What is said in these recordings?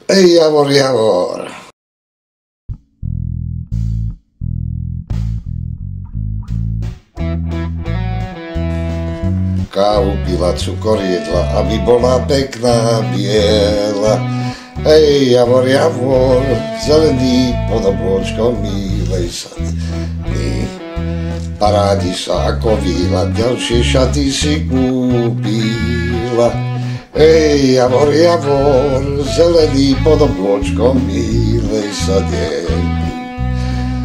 Ej, Javor, Javor. Kávu pila, cukor jedla, aby bola pekná, biela. Ej, Javor, Javor, zelený pod oblôčkom milej sa dní. Parádi sa ako víla, ďalšie šaty si kúpila. Ej, Javor, Javor, zelený pod oblôčkom milej sa dní.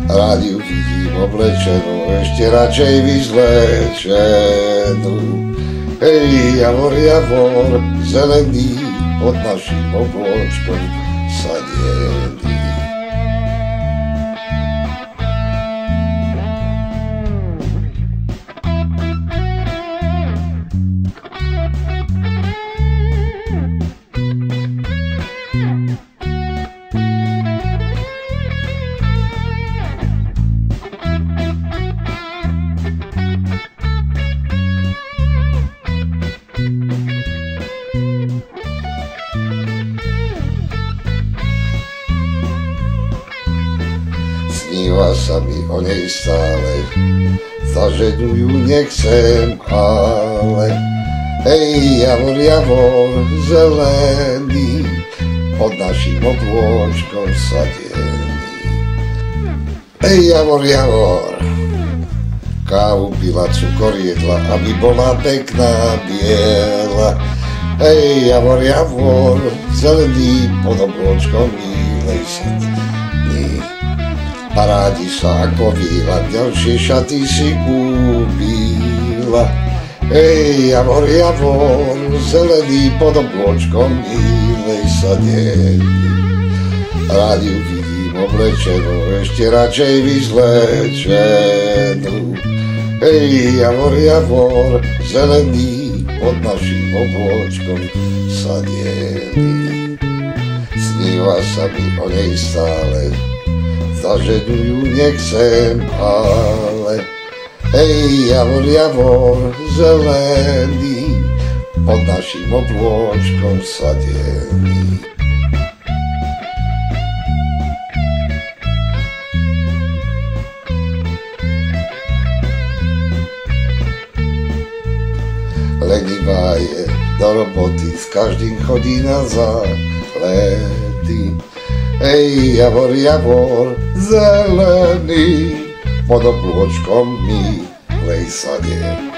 Rád ju vidím oblečenú, ešte radšej vyzlečenú. Hej, Javor, Javor, zelený pod našim oblôčkom sa delí. Sníva sa mi o nej stále, za ženu ju nechcem, ale hej, Javor, Javor, zelený pod našim oblôčkom sa delí. Hej, Javor, Javor, kávu pila, cukor jedla, aby bola pekná, biela. Hej, Javor, Javor, zelený pod oblôčkom milej sa dní. Parádi sa ako víla, ďalšie šaty si kúpila. Hej, Javor, Javor, zelený pod oblôčkom milej sa delí. Rád ju vidím oblečenú, ešte radšej vyzlečenú. Hej, Javor, Javor, zelený pod našim oblôčkom sa delí. Sníva sa mi o nej stále, za ženu ju nechcem, ale hej, Javor, Javor, zelený pod našim oblôčkom sa delí. Lenivá je do roboty, s každým chodí na zálety. Hej, Javor, Javor, zelený pod oblôčkom milej sa delí.